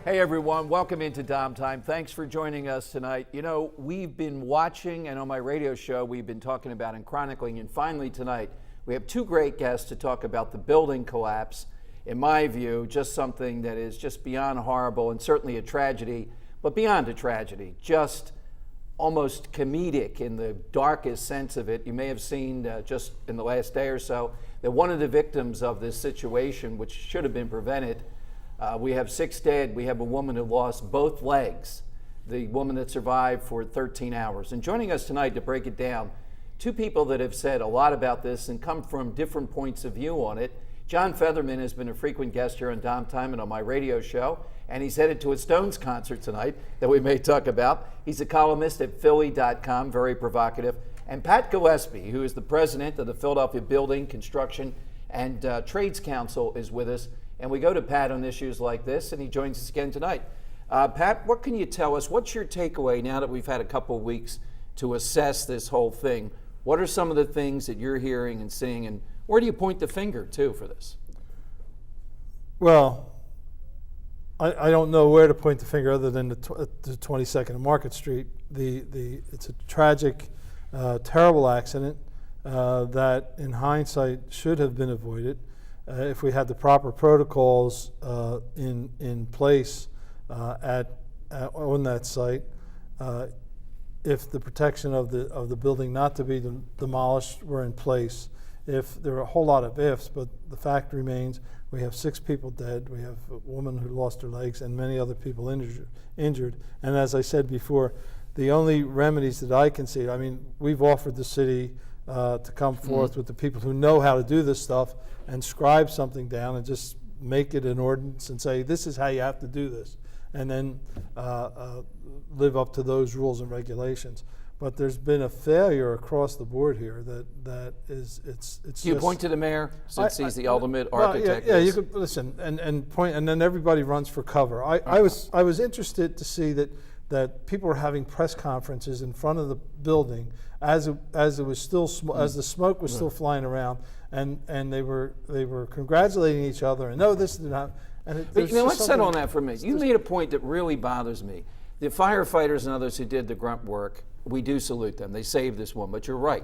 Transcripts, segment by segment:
Hey everyone, welcome into DomTime. Thanks for joining us tonight. You know, we've been watching, and on my radio show, we've been talking about and chronicling, and finally tonight, we have two great guests to talk about the building collapse. In my view, just something that is just beyond horrible and certainly a tragedy, but beyond a tragedy, just almost comedic in the darkest sense of it. You may have seen just in the last day or so that one of the victims of this situation, which should have been prevented, we have 6 dead. We have a woman who lost both legs, the woman that survived for 13 hours. And joining us tonight to break it down, two people that have said a lot about this and come from different points of view on it. John Featherman has been a frequent guest here on DomTime and on my radio show, and he's headed to a Stones concert tonight that we may talk about. He's a columnist at Philly.com, very provocative. And Pat Gillespie, who is the president of the Philadelphia Building, Construction, and Trades Council, is with us. And we go to Pat on issues like this, and he joins us again tonight. Pat, what can you tell us? What's your takeaway now that we've had a couple of weeks to assess this whole thing? What are some of the things that you're hearing and seeing, and where do you point the finger, too, for this? Well, I don't know where to point the finger other than the 22nd and Market Street. It's a tragic, terrible accident that, in hindsight, should have been avoided. If we had the proper protocols in place on that site, if the protection of the building not to be demolished were in place, if there are a whole lot of ifs, but the fact remains we have 6 people dead, we have a woman who lost her legs, and many other people injured. And as I said before, the only remedies that I can see, I mean, we've offered the city to come forth with the people who know how to do this stuff and scribe something down and just make it an ordinance and say, this is how you have to do this, and then live up to those rules and regulations. But there's been a failure across the board here that is, it's Do you just, point to the mayor since he's the ultimate architect? Yeah, you could listen and point, and then everybody runs for cover. I was interested to see that people were having press conferences in front of the building as it was still as the smoke was still flying around, and they were congratulating each other, and no, this did not. But let's settle on that for a minute. You made a point that really bothers me. The firefighters and others who did the grunt work, we do salute them. They saved this one, but you're right.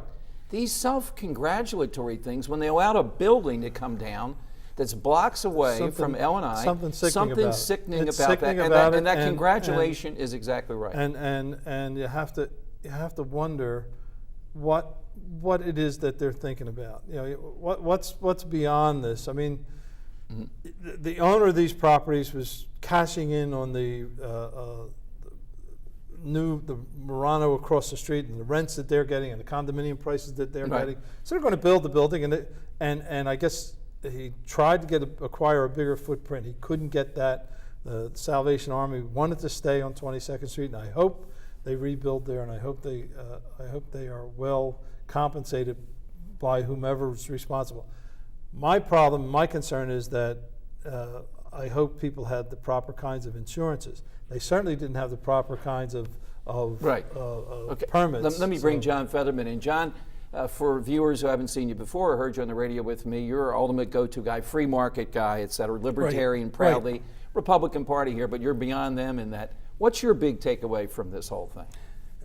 These self-congratulatory things, when they allowed a building to come down that's blocks away from L&I, something sickening about that, and that congratulation is exactly right. And you have to wonder what it is that they're thinking about. You know, what's beyond this? I mean, the owner of these properties was cashing in on the Murano across the street and the rents that they're getting and the condominium prices that they're getting. So they're going to build the building, and I guess he tried to acquire a bigger footprint. He couldn't get that. The Salvation Army wanted to stay on 22nd Street, and I hope they rebuild there, and I hope they are well compensated by whomever is responsible. My concern is that I hope people had the proper kinds of insurances. They certainly didn't have the proper kinds of permits. Let me bring John Featherman in. John, for viewers who haven't seen you before or heard you on the radio with me, you're our ultimate go-to guy, free market guy, et cetera, libertarian, proudly, Republican Party here, but you're beyond them in that. What's your big takeaway from this whole thing?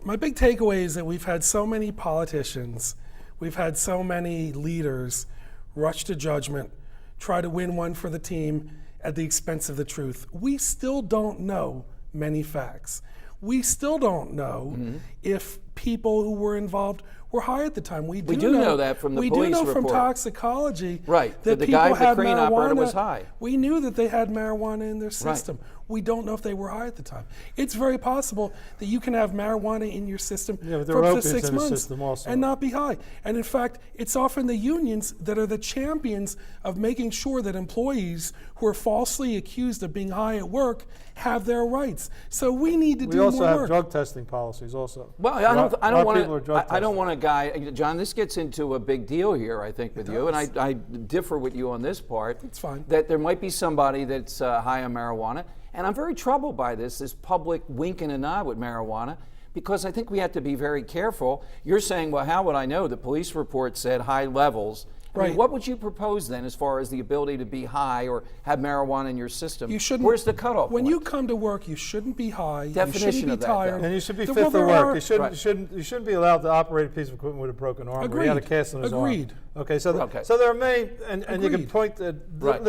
My big takeaway is that we've had so many politicians, we've had so many leaders rush to judgment, try to win one for the team at the expense of the truth. We still don't know many facts. We still don't know if people who were involved were high at the time. We do know that from the police report. We do know from toxicology that the people guy, had the crane marijuana. operator, was high. We knew that they had marijuana in their system. We don't know if they were high at the time. It's very possible that you can have marijuana in your system for up to 6 months and not be high. And in fact, it's often the unions that are the champions of making sure that employees who are falsely accused of being high at work have their rights. So we need to do more work. We also have drug testing policies also. Well, I don't want a guy, John, this gets into a big deal here, I think, with you, and I differ with you on this part. It's fine. That there might be somebody that's high on marijuana. And I'm very troubled by this public winking an eye with marijuana, because I think we have to be very careful. You're saying, well, how would I know? The police report said high levels, I mean, Right. what would you propose then as far as the ability to be high or have marijuana in your system? You shouldn't. Where's the cutoff When point? you come to work, you shouldn't be high. Definition you shouldn't of be that, though. tired. And you should be Well, fit for there work. are- You shouldn't, Right. you shouldn't be allowed to operate a piece of equipment with a broken arm. Or he had a Agreed. cast on his Agreed. arm. Okay, so Okay. so there are many, and you can Agreed. point that. Right.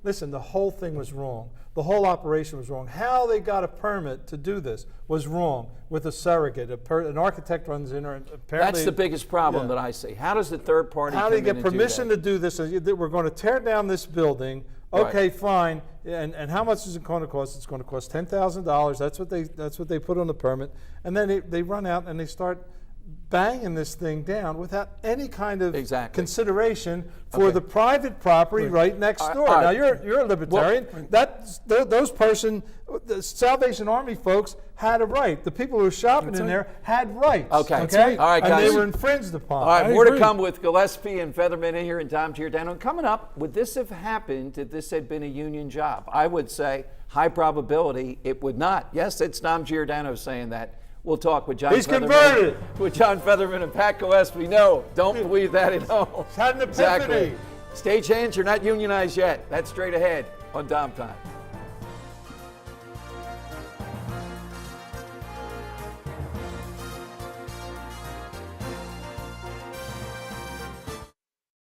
Listen, the whole thing was wrong. The whole operation was wrong. How they got a permit to do this was wrong with a surrogate. An architect runs in, or apparently That's the biggest problem yeah. that I see. How does the third party How come do you in get and do permission that? to do this? We're going to tear down this building. Right. Okay, fine. And how much is it going to cost? It's going to cost $10,000. That's what they put on the permit. And then they run out and they start banging this thing down without any kind of Exactly. consideration for Okay. the private property right next door. all Now right. you're a libertarian. The Salvation Army folks had a right. The people who were shopping in there had rights. Okay. Okay. All right, and guys. they were infringed upon. All right, I more to agree. come with Gillespie and Featherman in here and Dom Giordano. And coming up, would this have happened if this had been a union job? I would say high probability it would not. Yes, it's Dom Giordano saying that. We'll talk with John He's Featherman. converted. With John Featherman and Pat Gillespie. No, don't believe that at all. He's had an Exactly. epiphany. Stagehands, you're not unionized yet. That's straight ahead on DomTime.